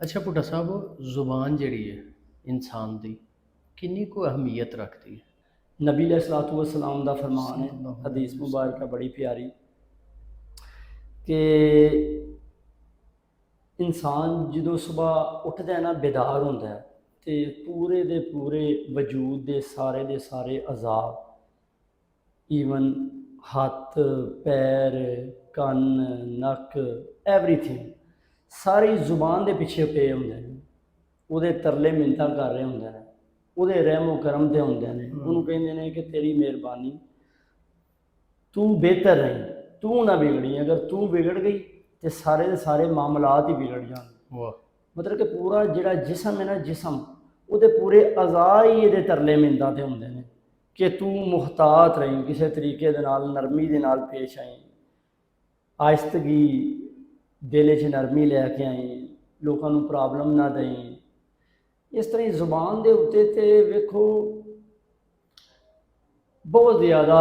ਅੱਛਾ ਭੁੱਟਾ ਸਾਹਿਬ, ਜ਼ੁਬਾਨ ਜਿਹੜੀ ਹੈ ਇਨਸਾਨ ਦੀ ਕਿੰਨੀ ਕੁ ਅਹਿਮੀਅਤ ਰੱਖਦੀ ਹੈ? नबी अलैहिस्सलातु वस्सलाम का फरमान है, सल्लल्लाहु हदीस अलैहि मुबारक वसल्लम। बड़ी प्यारी कि इंसान जो सुबह उठता है ना, बेदार होता है तो पूरे दे पूरे वजूद दे सारे अज़ाब, ईवन हथ पैर कन नक एवरीथिंग सारी जुबान के पिछे पे होंगे ने। ਉਹਦੇ ਤਰਲੇ ਮਿੰਨਤਾਂ ਕਰ ਰਹੇ ਹੁੰਦੇ ਨੇ, ਉਹਦੇ ਰਹਿਮੋ ਕਰਮ ਤੇ ਹੁੰਦੇ ਨੇ। ਉਹਨੂੰ ਕਹਿੰਦੇ ਨੇ ਕਿ ਤੇਰੀ ਮਿਹਰਬਾਨੀ, ਤੂੰ ਬਿਹਤਰ ਰਹੀ, ਤੂੰ ਨਾ ਵਿਗੜੀ। ਅਗਰ ਤੂੰ ਵਿਗੜ ਗਈ ਤੇ ਸਾਰੇ ਦੇ ਸਾਰੇ ਮਾਮਲਾਤ ਹੀ ਵਿਗੜ ਜਾਣਗੇ। ਵਾਹ। ਮਤਲਬ ਕਿ ਪੂਰਾ ਜਿਹੜਾ ਜਿਸਮ ਹੈ ਨਾ, ਜਿਸਮ ਉਹਦੇ ਪੂਰੇ ਅਜ਼ਾ ਹੀ ਇਹਦੇ ਤਰਲੇ ਮਿੰਨਤਾਂ ਤੇ ਹੁੰਦੇ ਨੇ ਕਿ ਤੂੰ ਮੁਹਤਾਤ ਰਹੀ, ਕਿਸੇ ਤਰੀਕੇ ਦੇ ਨਾਲ ਨਰਮੀ ਦੇ ਨਾਲ ਪੇਸ਼ ਆਈ, ਆਹਿਸਤਗੀ ਦਿਲ 'ਚ ਨਰਮੀ ਲੈ ਕੇ ਆਈ, ਲੋਕਾਂ ਨੂੰ ਪ੍ਰੋਬਲਮ ਨਾ ਦੇਈ। इस तरह जुबान के उत्ते तो वेखो बहुत ज़्यादा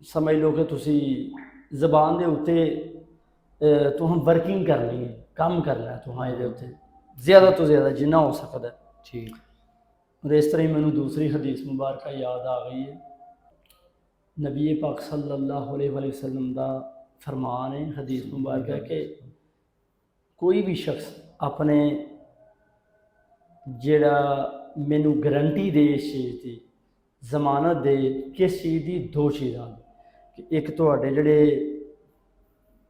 समझ लो कि तुसी जबान के उत्ते तुम वर्किंग करनी है, काम करना है तुम ये उत्ते ज़्यादा तो ज़्यादा जिन्ना हो सकता है। ठीक। और इस तरह ही मैनू दूसरी हदीस मुबारक याद आ गई है। नबी पाक सल्लल्लाहु अलैहि वसल्लम का फरमान है, हदीस मुबारक है कि कोई भी शख्स अपने ਜਿਹੜਾ ਮੈਨੂੰ ਗਰੰਟੀ ਦੇ ਇਸ ਚੀਜ਼ ਦੀ, ਜ਼ਮਾਨਤ ਦੇ ਕਿਸ ਚੀਜ਼ ਦੀ? ਦੋ ਚੀਜ਼ਾਂ ਕਿ ਇੱਕ ਤੁਹਾਡੇ ਜਿਹੜੇ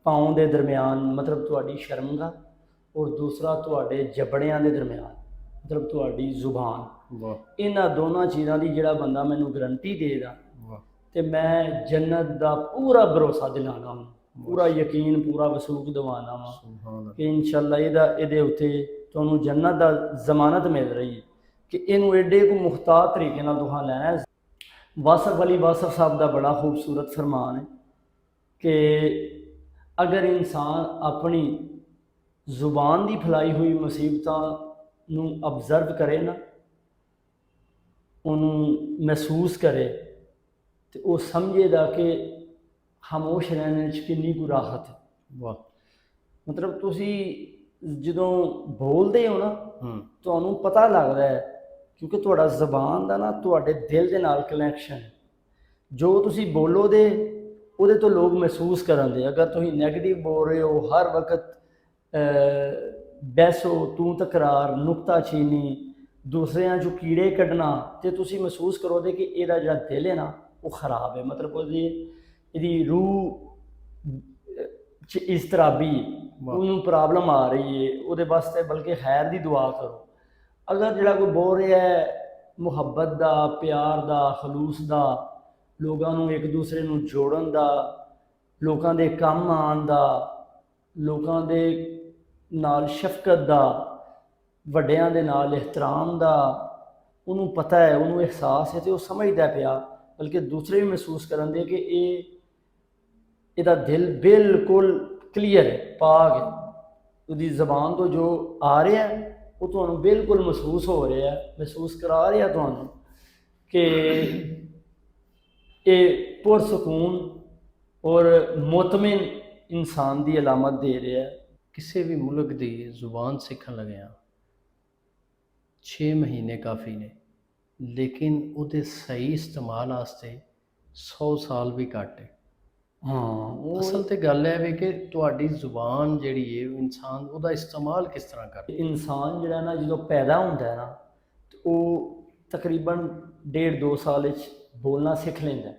ਪਾਉਂ ਦੇ ਦਰਮਿਆਨ ਮਤਲਬ ਤੁਹਾਡੀ ਸ਼ਰਮਗਾਹ, ਔਰ ਦੂਸਰਾ ਤੁਹਾਡੇ ਜਬੜਿਆਂ ਦੇ ਦਰਮਿਆਨ ਮਤਲਬ ਤੁਹਾਡੀ ਜ਼ੁਬਾਨ। ਵਾਹ। ਇਹਨਾਂ ਦੋਨਾਂ ਚੀਜ਼ਾਂ ਦੀ ਜਿਹੜਾ ਬੰਦਾ ਮੈਨੂੰ ਗਰੰਟੀ ਦੇਗਾ ਤੇ ਮੈਂ ਜੰਨਤ ਦਾ ਪੂਰਾ ਭਰੋਸਾ ਦਿਲਾਣਾ ਉਹਨੂੰ, ਪੂਰਾ ਯਕੀਨ, ਪੂਰਾ ਵਸੂਕ ਦਿਵਾਉਣਾ ਵਾ ਕਿ ਇਨਸ਼ਾਅੱਲਾ ਇਹਦੇ ਉੱਤੇ ਤੁਹਾਨੂੰ ਜन्नत ਦਾ ਜ਼ਮਾਨਤ ਮਿਲ ਰਹੀ ਹੈ ਕਿ ਇਹਨੂੰ ਐਡੇ ਕੋ ਮੁਖਤਾਰ ਤਰੀਕੇ ਨਾਲ ਤੁਹਾਂ ਲੈਣਾ ਹੈ। ਵਾਸਫ ਅਲੀ ਵਾਸਫ ਸਾਹਿਬ ਦਾ ਬੜਾ ਖੂਬਸੂਰਤ ਫਰਮਾਨ ਹੈ ਕਿ ਅਗਰ ਇਨਸਾਨ ਆਪਣੀ ਜ਼ੁਬਾਨ ਦੀ ਫੈਲਾਈ ਹੋਈ ਮੁਸੀਬਤਾਂ ਨੂੰ ਅਬਜ਼ਰਵ ਕਰੇ ਨਾ, ਉਹਨੂੰ ਮਹਿਸੂਸ ਕਰੇ, ਤੇ ਉਹ ਸਮਝੇਗਾ ਕਿ ਖਾਮੋਸ਼ ਰਹਿਣ 'ਚ ਕਿੰਨੀ ਕੁ ਰਾਹਤ ਹੈ। ਵਾਹ। ਮਤਲਬ ਤੁਸੀਂ ਜਦੋਂ ਬੋਲਦੇ ਹੋ ਨਾ, ਤੁਹਾਨੂੰ ਪਤਾ ਲੱਗਦਾ ਹੈ ਕਿਉਂਕਿ ਤੁਹਾਡਾ ਜ਼ਬਾਨ ਦਾ ਨਾ ਤੁਹਾਡੇ ਦਿਲ ਦੇ ਨਾਲ ਕਨੈਕਸ਼ਨ ਹੈ। ਜੋ ਤੁਸੀਂ ਬੋਲੋਗੇ ਉਹਦੇ ਤੋਂ ਲੋਕ ਮਹਿਸੂਸ ਕਰਾਂਗੇ। ਅਗਰ ਤੁਸੀਂ ਨੈਗੇਟਿਵ ਬੋਲ ਰਹੇ ਹੋ, ਹਰ ਵਕਤ ਬਹਿਸੋ, ਤੂੰ ਤਕਰਾਰ, ਨੁਕਤਾਚੀਨੀ, ਦੂਸਰਿਆਂ 'ਚੋਂ ਕੀੜੇ ਕੱਢਣਾ, ਤੇ ਤੁਸੀਂ ਮਹਿਸੂਸ ਕਰੋਗੇ ਕਿ ਇਹਦਾ ਜਿਹੜਾ ਦਿਲ ਹੈ ਨਾ ਉਹ ਖਰਾਬ ਹੈ। ਮਤਲਬ ਇਹਦੀ ਰੂਹ 'ਚ ਇਜ਼ਤਰਾਬੀ, ਉਹਨੂੰ ਪ੍ਰੋਬਲਮ ਆ ਰਹੀ ਹੈ, ਉਹਦੇ ਵਾਸਤੇ ਬਲਕਿ ਖੈਰ ਦੀ ਦੁਆ ਕਰੋ। ਅਗਰ ਜਿਹੜਾ ਕੋਈ ਬੋਲ ਰਿਹਾ ਹੈ ਮੁਹੱਬਤ ਦਾ, ਪਿਆਰ ਦਾ, ਖਲੂਸ ਦਾ, ਲੋਕਾਂ ਨੂੰ ਇੱਕ ਦੂਸਰੇ ਨੂੰ ਜੋੜਨ ਦਾ, ਲੋਕਾਂ ਦੇ ਕੰਮ ਆਉਣ ਦਾ, ਲੋਕਾਂ ਦੇ ਨਾਲ ਸ਼ਫਕਤ ਦਾ, ਵੱਡਿਆਂ ਦੇ ਨਾਲ ਇਹਤਰਾਮ ਦਾ, ਉਹਨੂੰ ਪਤਾ ਹੈ, ਉਹਨੂੰ ਅਹਿਸਾਸ ਹੈ ਤੇ ਉਹ ਸਮਝਦਾ ਪਿਆ, ਬਲਕਿ ਦੂਸਰੇ ਵੀ ਮਹਿਸੂਸ ਕਰਨ ਦੇ ਕਿ ਇਹਦਾ ਦਿਲ ਬਿਲਕੁਲ ਕਲੀਅਰ ਹੈ, ਪਾਕ ਹੈ। ਉਹਦੀ ਜ਼ਬਾਨ ਤੋਂ ਜੋ ਆ ਰਿਹਾ ਉਹ ਤੁਹਾਨੂੰ ਬਿਲਕੁਲ ਮਹਿਸੂਸ ਹੋ ਰਿਹਾ, ਮਹਿਸੂਸ ਕਰਾ ਰਿਹਾ ਤੁਹਾਨੂੰ ਕਿ ਇਹ ਪੁਰਸਕੂਨ ਔਰ ਮੁਤਮਿਨ ਇਨਸਾਨ ਦੀ ਅਲਾਮਤ ਦੇ ਰਿਹਾ। ਕਿਸੇ ਵੀ ਮੁਲਕ ਦੀ ਜ਼ੁਬਾਨ ਸਿੱਖਣ ਲੱਗਿਆ 6 ਮਹੀਨੇ ਕਾਫੀ ਨੇ, ਲੇਕਿਨ ਉਹਦੇ ਸਹੀ ਇਸਤੇਮਾਲ ਵਾਸਤੇ 100 ਸਾਲ ਵੀ ਘੱਟ ਹੈ। ਹਾਂ, ਅਸਲ ਤੇ ਗੱਲ ਹੈ ਵੀ ਕਿ ਤੁਹਾਡੀ ਜ਼ੁਬਾਨ ਜਿਹੜੀ ਹੈ ਇਨਸਾਨ ਉਹਦਾ ਇਸਤੇਮਾਲ ਕਿਸ ਤਰ੍ਹਾਂ ਕਰਦਾ। ਇਨਸਾਨ ਜਿਹੜਾ ਨਾ ਜਦੋਂ ਪੈਦਾ ਹੁੰਦਾ ਹੈ ਨਾ, ਤੇ ਉਹ ਤਕਰੀਬਨ 1.5-2 ਸਾਲ ਵਿੱਚ ਬੋਲਣਾ ਸਿੱਖ ਲੈਂਦਾ।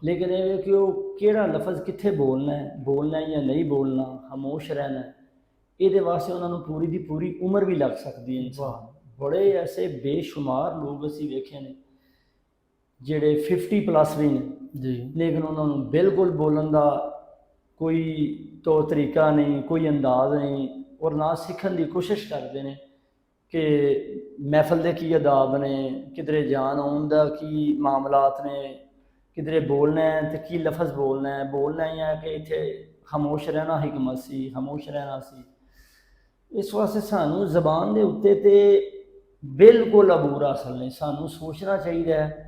ਲੇਕਿਨ ਇਹ ਕਿ ਉਹ ਕਿਹੜਾ ਲਫ਼ਜ਼ ਕਿੱਥੇ ਬੋਲਣਾ ਹੈ ਜਾਂ ਨਹੀਂ ਬੋਲਣਾ, ਖਾਮੋਸ਼ ਰਹਿਣਾ, ਇਹਦੇ ਵਾਸਤੇ ਉਹਨਾਂ ਨੂੰ ਪੂਰੀ ਦੀ ਪੂਰੀ ਉਮਰ ਵੀ ਲੱਗ ਸਕਦੀ ਹੈ। ਇਨਸਾਨ ਬੜੇ ਐਸੇ ਬੇਸ਼ੁਮਾਰ ਲੋਕ ਅਸੀਂ ਵੇਖੇ ਨੇ ਜਿਹੜੇ 50+ ਵੀ ਨੇ ਜੀ, ਲੇਕਿਨ ਉਹਨਾਂ ਨੂੰ ਬਿਲਕੁਲ ਬੋਲਣ ਦਾ ਕੋਈ ਤੌਰ ਤਰੀਕਾ ਨਹੀਂ, ਕੋਈ ਅੰਦਾਜ਼ ਨਹੀਂ, ਔਰ ਨਾ ਸਿੱਖਣ ਦੀ ਕੋਸ਼ਿਸ਼ ਕਰਦੇ ਨੇ ਕਿ ਮਹਿਫਲ ਦੇ ਕੀ ਆਦਾਬ ਨੇ, ਕਿਧਰੇ ਜਾਣ ਆਉਣ ਦਾ ਕੀ ਮਾਮਲਾਤ ਨੇ, ਕਿਧਰੇ ਬੋਲਣਾ ਹੈ ਤੇ ਕੀ ਲਫ਼ਜ਼ ਬੋਲਣਾ ਹੀ ਹੈ ਕਿ ਇੱਥੇ ਖਾਮੋਸ਼ ਰਹਿਣਾ ਹਿਕਮਤ ਸੀ, ਖਾਮੋਸ਼ ਰਹਿਣਾ ਸੀ। ਇਸ ਵਾਸਤੇ ਸਾਨੂੰ ਜ਼ਬਾਨ ਦੇ ਉੱਤੇ ਤੇ ਬਿਲਕੁਲ ਅਬੂਰ ਹਾਸਲ ਨਹੀਂ। ਸਾਨੂੰ ਸੋਚਣਾ ਚਾਹੀਦਾ ਹੈ,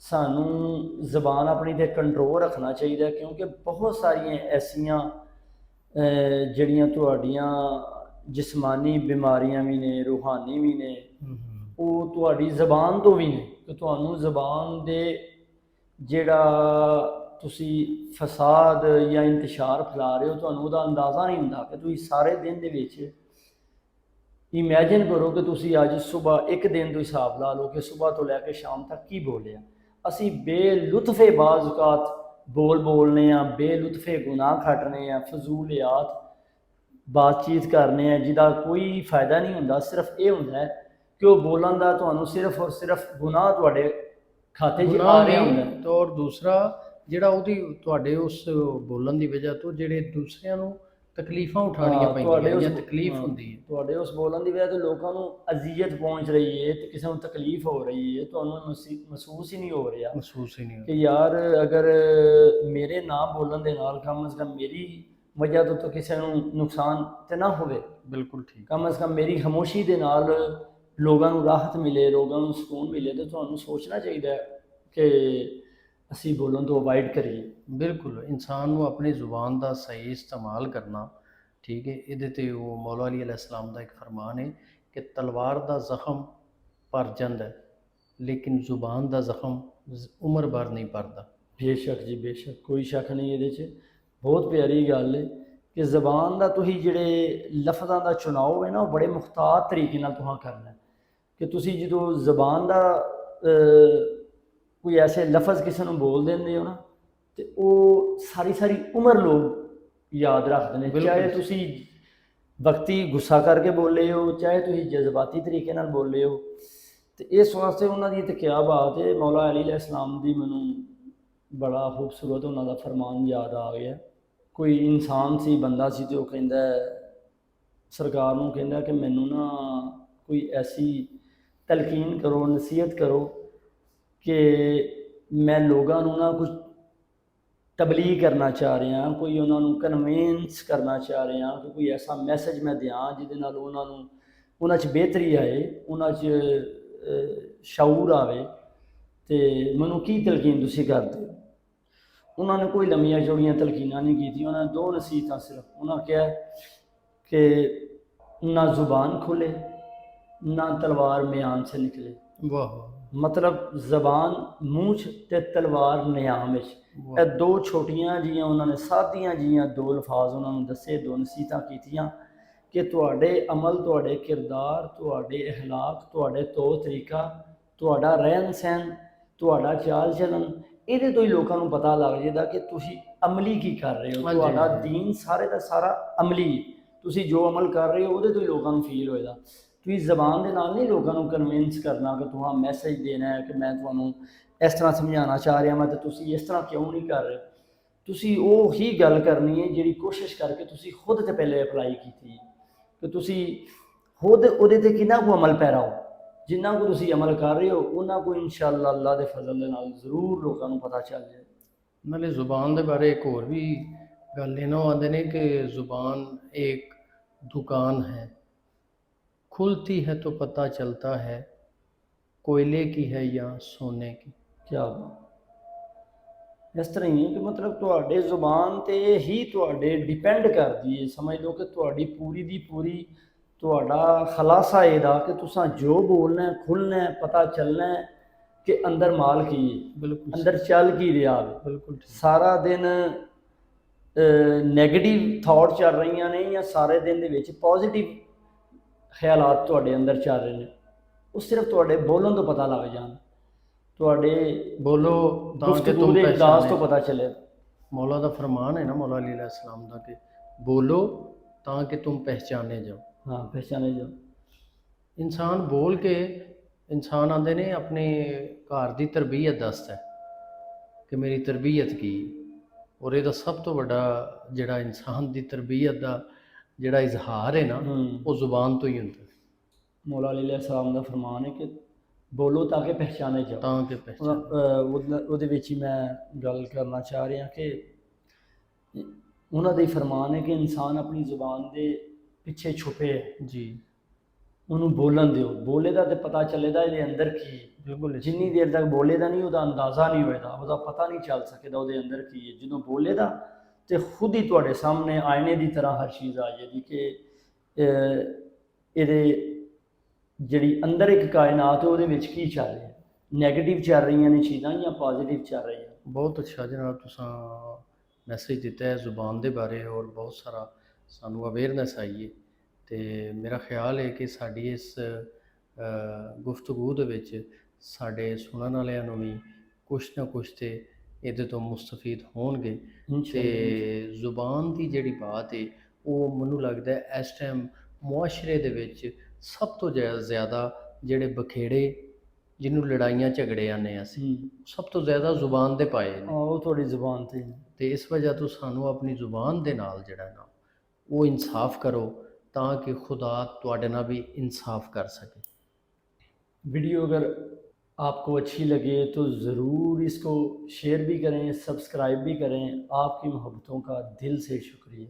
ਸਾਨੂੰ ਜ਼ਬਾਨ ਆਪਣੀ 'ਤੇ ਕੰਟਰੋਲ ਰੱਖਣਾ ਚਾਹੀਦਾ, ਕਿਉਂਕਿ ਬਹੁਤ ਸਾਰੀਆਂ ਐਸੀਆਂ ਜਿਹੜੀਆਂ ਤੁਹਾਡੀਆਂ ਜਿਸਮਾਨੀ ਬਿਮਾਰੀਆਂ ਵੀ ਨੇ, ਰੂਹਾਨੀ ਵੀ ਨੇ, ਉਹ ਤੁਹਾਡੀ ਜ਼ਬਾਨ ਤੋਂ ਵੀ ਨੇ। ਕਿ ਤੁਹਾਨੂੰ ਜ਼ਬਾਨ ਦੇ ਜਿਹੜਾ ਤੁਸੀਂ ਫਸਾਦ ਜਾਂ ਇੰਤਸ਼ਾਰ ਫੈਲਾ ਰਹੇ ਹੋ, ਤੁਹਾਨੂੰ ਉਹਦਾ ਅੰਦਾਜ਼ਾ ਨਹੀਂ ਹੁੰਦਾ ਕਿ ਤੁਸੀਂ ਸਾਰੇ ਦਿਨ ਦੇ ਵਿੱਚ ਇਮੈਜਿਨ ਕਰੋ ਕਿ ਤੁਸੀਂ ਅੱਜ ਸਵੇਰ ਇੱਕ ਦਿਨ ਤੋਂ ਹਿਸਾਬ ਲਾ ਲਓ ਕਿ ਸਵੇਰ ਤੋਂ ਲੈ ਕੇ ਸ਼ਾਮ ਤੱਕ ਕੀ ਬੋਲਿਆ। ਅਸੀਂ ਬੇਲੁਤਫੇ ਬਾਜ਼ ਔਕਾਤ ਬੋਲਨੇ ਆ, ਬੇਲੁਤਫੇ ਗੁਨਾਹ ਖੱਟਨੇ ਆ, ਫਜ਼ੂਲਿਆਤ ਬਾਤਚੀਤ ਕਰਨੇ ਆ ਜਿਹਦਾ ਕੋਈ ਫਾਇਦਾ ਨਹੀਂ ਹੁੰਦਾ। ਸਿਰਫ ਇਹ ਹੁੰਦਾ ਹੈ ਕਿ ਉਹ ਬੋਲਣ ਦਾ ਤੁਹਾਨੂੰ ਸਿਰਫ ਔਰ ਸਿਰਫ ਗੁਨਾਹ ਤੁਹਾਡੇ ਖਾਤੇ 'ਚ ਆ ਰਿਹਾ ਹੁੰਦਾ ਹੈ। ਤੇ ਔਰ ਦੂਸਰਾ ਜਿਹੜਾ ਉਹਦੀ ਤੁਹਾਡੇ ਉਸ ਬੋਲਣ ਦੀ ਵਜ੍ਹਾ ਤੋਂ ਜਿਹੜੇ ਦੂਸਰਿਆਂ ਨੂੰ ਤਕਲੀਫਾਂ ਉਠਾਉਣੀਆਂ ਪੈਂਦੀਆਂ ਜਾਂ ਤਕਲੀਫ ਹੁੰਦੀ ਹੈ, ਤੁਹਾਡੇ ਉਸ ਬੋਲਣ ਦੀ ਵਜ੍ਹਾ ਤੋਂ ਲੋਕਾਂ ਨੂੰ ਅਜ਼ੀਅਤ ਪਹੁੰਚ ਰਹੀ ਹੈ ਤੇ ਕਿਸੇ ਨੂੰ ਤਕਲੀਫ ਹੋ ਰਹੀ ਹੈ, ਤੁਹਾਨੂੰ ਮਹਿਸੂਸ ਹੀ ਨਹੀਂ ਹੋ ਰਿਹਾ ਮਹਿਸੂਸ ਹੀ ਨਹੀਂ ਕਿ ਯਾਰ ਅਗਰ ਮੇਰੇ ਨਾ ਬੋਲਣ ਦੇ ਨਾਲ ਕਮ ਸੇ ਕਮ ਮੇਰੀ ਵਜ੍ਹਾ ਤੋਂ ਤਾਂ ਕਿਸੇ ਨੂੰ ਨੁਕਸਾਨ ਤੇ ਨਾ ਹੋਵੇ। ਬਿਲਕੁਲ ਠੀਕ। ਕਮ ਸੇ ਕਮ ਮੇਰੀ ਖਾਮੋਸ਼ੀ ਦੇ ਨਾਲ ਲੋਕਾਂ ਨੂੰ ਰਾਹਤ ਮਿਲੇ, ਲੋਕਾਂ ਨੂੰ ਸਕੂਨ ਮਿਲੇ। ਤੇ ਤੁਹਾਨੂੰ ਸੋਚਣਾ ਚਾਹੀਦਾ ਹੈ ਕਿ ਅਸੀਂ ਬੋਲਣ ਤੋਂ ਅਵਾਇਡ ਕਰੀਏ। ਬਿਲਕੁਲ, ਇਨਸਾਨ ਨੂੰ ਆਪਣੀ ਜ਼ੁਬਾਨ ਦਾ ਸਹੀ ਇਸਤੇਮਾਲ ਕਰਨਾ, ਠੀਕ ਹੈ। ਇਹਦੇ 'ਤੇ ਉਹ ਮੌਲਾ ਅਲੀ अलैहिस्सलाम ਦਾ ਇੱਕ ਫਰਮਾਨ ਹੈ ਕਿ ਤਲਵਾਰ ਦਾ ਜ਼ਖਮ ਭਰ ਜਾਂਦਾ ਹੈ ਲੇਕਿਨ ਜ਼ੁਬਾਨ ਦਾ ਜ਼ਖਮ ਉਮਰ ਭਰ ਨਹੀਂ ਭਰਦਾ। ਬੇਸ਼ੱਕ ਜੀ, ਬੇਸ਼ੱਕ, ਕੋਈ ਸ਼ੱਕ ਨਹੀਂ ਇਹਦੇ 'ਚ। ਬਹੁਤ ਪਿਆਰੀ ਗੱਲ ਹੈ ਕਿ ਜ਼ਬਾਨ ਦਾ ਤੁਸੀਂ ਜਿਹੜੇ ਲਫ਼ਜ਼ਾਂ ਦਾ ਚੁਣਾਵ ਹੈ ਨਾ, ਉਹ ਬੜੇ ਮੁਖਤਾਰ ਤਰੀਕੇ ਨਾਲ ਤੁਸੀਂ ਕਰਨਾ। ਕਿ ਤੁਸੀਂ ਜਦੋਂ ਜ਼ਬਾਨ ਦਾ ਕੋਈ ਐਸੇ ਲਫ਼ਜ਼ ਕਿਸੇ ਨੂੰ ਬੋਲ ਦਿੰਦੇ ਹੋ ਨਾ, ਤੇ ਉਹ ਸਾਰੀ ਸਾਰੀ ਉਮਰ ਲੋਕ ਯਾਦ ਰੱਖਦੇ ਨੇ। ਚਾਹੇ ਤੁਸੀਂ ਵਕਤੀ ਗੁੱਸਾ ਕਰਕੇ ਬੋਲੇ ਹੋ, ਚਾਹੇ ਤੁਸੀਂ ਜਜ਼ਬਾਤੀ ਤਰੀਕੇ ਨਾਲ ਬੋਲੇ ਹੋ। ਤੇ ਇਸ ਵਾਸਤੇ ਉਹਨਾਂ ਦੀ ਤਾਂ ਕਿਆ ਬਾਤ ਹੈ। ਮੌਲਾ ਅਲੀ अलैहिस्सलाम ਦੀ ਮੈਨੂੰ ਬੜਾ ਖੂਬਸੂਰਤ ਉਹਨਾਂ ਦਾ ਫਰਮਾਨ ਯਾਦ ਆ ਗਿਆ। ਕੋਈ ਇਨਸਾਨ ਸੀ, ਬੰਦਾ ਸੀ, ਤੇ ਉਹ ਕਹਿੰਦਾ ਸਰਕਾਰ ਨੂੰ, ਕਹਿੰਦਾ ਕਿ ਮੈਨੂੰ ਨਾ ਕੋਈ ਐਸੀ ਤਲਕੀਨ ਕਰੋ, ਨਸੀਹਤ ਕਰੋ ਕਿ ਮੈਂ ਲੋਕਾਂ ਨੂੰ ਨਾ ਕੁਝ ਤਬਲੀਗ ਕਰਨਾ ਚਾਹ ਰਿਹਾ, ਕੋਈ ਉਹਨਾਂ ਨੂੰ ਕਨਵਿੰਸ ਕਰਨਾ ਚਾਹ ਰਿਹਾ ਕਿ ਕੋਈ ਐਸਾ ਮੈਸੇਜ ਮੈਂ ਦਿਆਂ ਜਿਹਦੇ ਨਾਲ ਉਹਨਾਂ 'ਚ ਬਿਹਤਰੀ ਆਏ, ਉਹਨਾਂ 'ਚ ਸ਼ਊਰ ਆਵੇ। ਤੇ ਮੈਨੂੰ ਕੀ ਤਲਕੀਨ ਤੁਸੀਂ ਕਰਦੇ ਹੋ? ਉਹਨਾਂ ਨੇ ਕੋਈ ਲੰਮੀਆਂ ਚੌੜੀਆਂ ਤਲਕੀਨਾਂ ਨਹੀਂ ਕੀਤੀਆਂ। ਉਹਨਾਂ ਨੇ ਦੋ ਨਸੀਹਤਾਂ ਸਿਰਫ। ਉਹਨਾਂ ਕਿਹਾ ਕਿ ਨਾ ਜ਼ੁਬਾਨ ਖੁੱਲੇ ਨਾ ਤਲਵਾਰ ਮਿਆਨ ਸੇ ਨਿਕਲੇ। ਵਾਹ। ਮਤਲਬ ਜ਼ਬਾਨ ਮੂੰਹ 'ਚ ਤੇ ਤਲਵਾਰ ਨਿਆਮ ਵਿੱਚ। ਇਹ ਦੋ ਛੋਟੀਆਂ ਜੀਆਂ ਉਹਨਾਂ ਨੇ ਸਾਦੀਆਂ ਜੀਆਂ ਦੋ ਲਫ਼ਾਜ਼ ਉਹਨਾਂ ਨੂੰ ਦੱਸੇ, ਦੋ ਨਸੀਹਤਾਂ ਕੀਤੀਆਂ ਕਿ ਤੁਹਾਡੇ ਅਮਲ, ਤੁਹਾਡੇ ਕਿਰਦਾਰ, ਤੁਹਾਡੇ ਅਖਲਾਕ, ਤੁਹਾਡੇ ਤੌਰ ਤਰੀਕਾ, ਤੁਹਾਡਾ ਰਹਿਣ ਸਹਿਣ, ਤੁਹਾਡਾ ਚਾਲ ਚਲਨ, ਇਹਦੇ ਤੋਂ ਹੀ ਲੋਕਾਂ ਨੂੰ ਪਤਾ ਲੱਗ ਜਾਂਦਾ ਕਿ ਤੁਸੀਂ ਅਮਲੀ ਕੀ ਕਰ ਰਹੇ ਹੋ। ਤੁਹਾਡਾ ਦੀਨ ਸਾਰੇ ਦਾ ਸਾਰਾ ਅਮਲੀ, ਤੁਸੀਂ ਜੋ ਅਮਲ ਕਰ ਰਹੇ ਹੋ ਉਹਦੇ ਤੋਂ ਹੀ ਲੋਕਾਂ ਨੂੰ ਫੀਲ ਹੋਏਗਾ। ਤੁਸੀਂ ਜ਼ਬਾਨ ਦੇ ਨਾਲ ਨਹੀਂ ਲੋਕਾਂ ਨੂੰ ਕਨਵਿੰਸ ਕਰਨਾ ਕਿ ਤੁਹਾਂ ਮੈਸੇਜ ਦੇਣਾ ਹੈ ਕਿ ਮੈਂ ਤੁਹਾਨੂੰ ਇਸ ਤਰ੍ਹਾਂ ਸਮਝਾਉਣਾ ਚਾਹ ਰਿਹਾ ਮੈਂ, ਤੇ ਤੁਸੀਂ ਇਸ ਤਰ੍ਹਾਂ ਕਿਉਂ ਨਹੀਂ ਕਰ ਰਹੇ। ਤੁਸੀਂ ਉਹ ਹੀ ਗੱਲ ਕਰਨੀ ਹੈ ਜਿਹੜੀ ਕੋਸ਼ਿਸ਼ ਕਰਕੇ ਤੁਸੀਂ ਖੁਦ ਤੇ ਪਹਿਲੇ ਅਪਲਾਈ ਕੀਤੀ ਕਿ ਤੁਸੀਂ ਖੁਦ ਉਹਦੇ ਤੇ ਕਿੰਨਾ ਕੁ ਅਮਲ ਪੈਰਾ ਹੋ। ਜਿੰਨਾ ਕੁ ਤੁਸੀਂ ਅਮਲ ਕਰ ਰਹੇ ਹੋ ਉਹਨਾਂ ਕੋ ਇਨਸ਼ਾਅੱਲਾ ਅੱਲਾ ਦੇ ਫਜ਼ਲ ਦੇ ਨਾਲ ਜ਼ਰੂਰ ਲੋਕਾਂ ਨੂੰ ਪਤਾ ਚੱਲ ਜਾਏ। ਨਾਲੇ ਜ਼ੁਬਾਨ ਦੇ ਬਾਰੇ ਇੱਕ ਹੋਰ ਵੀ ਗੱਲ ਇਹਨਾਂ ਆਉਂਦੇ ਨੇ ਕਿ ਜ਼ੁਬਾਨ ਇੱਕ दुकान है, खुलती है तो पता चलता है कोयले की है या सोने की। क्या ਇਸ ਤਰ੍ਹਾਂ ਹੀ ਹੈ ਕਿ ਮਤਲਬ ਤੁਹਾਡੇ ਜ਼ੁਬਾਨ ਤੇ ਹੀ ਤੁਹਾਡੇ ਡਿਪੈਂਡ ਕਰਦੀ ਹੈ। ਸਮਝ ਲਓ ਕਿ ਤੁਹਾਡੀ ਪੂਰੀ ਦੀ ਪੂਰੀ ਤੁਹਾਡਾ ਖਲਾਸਾ ਇਹਦਾ ਕਿ ਤੁਸੀਂ ਜੋ ਬੋਲਣਾ ਖੁੱਲ੍ਹਣਾ ਪਤਾ ਚੱਲਣਾ ਕਿ ਅੰਦਰ ਮਾਲ ਕੀ ਹੈ। ਬਿਲਕੁਲ ਅੰਦਰ ਚੱਲ ਕੀ ਰਿਹਾ ਹੈ। ਬਿਲਕੁਲ ਸਾਰਾ ਦਿਨ ਨੈਗੇਟਿਵ ਥਾਟ ਚੱਲ ਰਹੀਆਂ ਨੇ ਜਾਂ ਸਾਰੇ ਦਿਨ ਦੇ ਵਿੱਚ ਪੋਜ਼ਿਟਿਵ ਖਿਆਲਾਤ ਤੁਹਾਡੇ ਅੰਦਰ ਚੱਲ ਰਹੇ ਨੇ, ਉਹ ਸਿਰਫ ਤੁਹਾਡੇ ਬੋਲਣ ਤੋਂ ਪਤਾ ਲੱਗ ਜਾਣ। ਤੁਹਾਡੇ ਬੋਲੋ ਤਾਂ ਕਿ ਤੁਮ ਦੇ ਅੰਦਾਜ਼ ਤੋਂ ਪਤਾ ਚੱਲੇ। ਮੌਲਾ ਦਾ ਫਰਮਾਨ ਹੈ ਨਾ ਮੌਲਾ ਅਲੀ अलैहिस्सलाम ਦਾ ਕਿ ਬੋਲੋ ਤਾਂ ਕਿ ਤੁਮ ਪਹਿਚਾਨੇ ਜਾਓ। ਹਾਂ, ਪਹਿਚਾਨੇ ਜਾਓ। ਇਨਸਾਨ ਬੋਲ ਕੇ ਇਨਸਾਨ ਆਉਂਦੇ ਨੇ ਆਪਣੇ ਘਰ ਦੀ ਤਰਬੀਅਤ ਦੱਸਦਾ ਕਿ ਮੇਰੀ ਤਰਬੀਅਤ ਕੀ, ਔਰ ਇਹਦਾ ਸਭ ਤੋਂ ਵੱਡਾ ਜਿਹੜਾ ਇਨਸਾਨ ਦੀ ਤਰਬੀਅਤ ਦਾ ਜਿਹੜਾ ਇਜ਼ਹਾਰ ਹੈ ਨਾ ਉਹ ਜ਼ੁਬਾਨ ਤੋਂ ਹੀ ਹੁੰਦਾ। ਮੌਲਾ ਅਲੀ अलैहिस्सलाम ਦਾ ਫਰਮਾਨ ਹੈ ਕਿ ਬੋਲੋ ਤਾਂ ਕਿ ਪਹਿਚਾਨੇ ਜਾਓ। ਤਾਂ ਕਿ ਪਹਿਚਾਨ ਉਹਦੇ ਵਿੱਚ ਹੀ ਮੈਂ ਗੱਲ ਕਰਨਾ ਚਾਹ ਰਿਹਾ ਕਿ ਉਹਨਾਂ ਦਾ ਹੀ ਫਰਮਾਨ ਹੈ ਕਿ ਇਨਸਾਨ ਆਪਣੀ ਜ਼ੁਬਾਨ ਦੇ ਪਿੱਛੇ ਛੁਪੇ ਹੈ ਜੀ, ਉਹਨੂੰ ਬੋਲਣ ਦਿਓ। ਬੋਲੇ ਦਾ ਤੇ ਪਤਾ ਚੱਲੇਦਾ ਇਹਦੇ ਅੰਦਰ ਕੀ। ਬਿਲਕੁਲ ਜਿੰਨੀ ਦੇਰ ਤੱਕ ਬੋਲੇ ਦਾ ਨਹੀਂ ਉਹਦਾ ਅੰਦਾਜ਼ਾ ਨਹੀਂ ਹੋਏਦਾ, ਉਹਦਾ ਪਤਾ ਨਹੀਂ ਚੱਲ ਸਕੇਦਾ ਉਹਦੇ ਅੰਦਰ ਕੀ ਹੈ। ਜਦੋਂ ਬੋਲੇ ਦਾ ਤੇ ਖੁਦ ਹੀ ਤੁਹਾਡੇ ਸਾਹਮਣੇ ਆਇਨੇ ਦੀ ਤਰ੍ਹਾਂ ਹਰ ਚੀਜ਼ ਆ ਜਾਏਗੀ ਕਿ ਇਹਦੇ ਜਿਹੜੀ ਅੰਦਰ ਇੱਕ ਕਾਇਨਾਤ ਹੈ ਉਹਦੇ ਵਿੱਚ ਕੀ ਚੱਲ ਰਿਹਾ, ਨੈਗੇਟਿਵ ਚੱਲ ਰਹੀਆਂ ਨੇ ਚੀਜ਼ਾਂ ਜਾਂ ਪੋਜ਼ਿਟਿਵ ਚੱਲ ਰਹੀਆਂ। ਬਹੁਤ ਅੱਛਾ ਜਨਾਬ, ਤੁਸੀਂ ਮੈਸੇਜ ਦਿੱਤਾ ਹੈ ਜ਼ੁਬਾਨ ਦੇ ਬਾਰੇ ਔਰ ਬਹੁਤ ਸਾਰਾ ਸਾਨੂੰ ਅਵੇਅਰਨੈਸ ਆਈ ਹੈ। ਤੇ ਮੇਰਾ ਖਿਆਲ ਹੈ ਕਿ ਸਾਡੀ ਇਸ ਗੁਫ਼ਤਗੂ ਦੇ ਵਿੱਚ ਸਾਡੇ ਸੁਣਨ ਵਾਲਿਆਂ ਨੂੰ ਵੀ ਕੁਛ ਨਾ ਕੁਛ ਤੇ ਇਹਦੇ ਤੋਂ ਮੁਸਤਫੀਦ ਹੋਣਗੇ। ਤੇ ਜ਼ੁਬਾਨ ਦੀ ਜਿਹੜੀ ਬਾਤ ਹੈ ਉਹ ਮੈਨੂੰ ਲੱਗਦਾ ਹੈ ਇਸ ਟਾਈਮ ਮੁਆਸ਼ਰੇ ਦੇ ਵਿੱਚ ਸਭ ਤੋਂ ਜ਼ਿਆਦਾ ਜਿਹੜੇ ਬਖੇੜੇ ਜਿਹਨੂੰ ਲੜਾਈਆਂ ਝਗੜੇ ਆਨੇ ਅਸੀਂ, ਸਭ ਤੋਂ ਜ਼ਿਆਦਾ ਜ਼ੁਬਾਨ ਦੇ ਪਾਏ ਨੇ। ਉਹ ਤੁਹਾਡੀ ਜ਼ੁਬਾਨ ਤੇ ਨੇ। ਤੇ ਇਸ ਵਜ੍ਹਾ ਤੋਂ ਸਾਨੂੰ ਆਪਣੀ ਜ਼ੁਬਾਨ ਦੇ ਨਾਲ ਜਿਹੜਾ ਨਾ ਉਹ ਇਨਸਾਫ ਕਰੋ ਤਾਂ ਕਿ खुदा ਤੁਹਾਡੇ ਨਾਲ भी इंसाफ कर सके। वीडियो अगर आपको अच्छी लगे तो ज़रूर इसको शेयर भी करें, सब्सक्राइब भी करें। आपकी मोहब्बतों का दिल से शुक्रिया।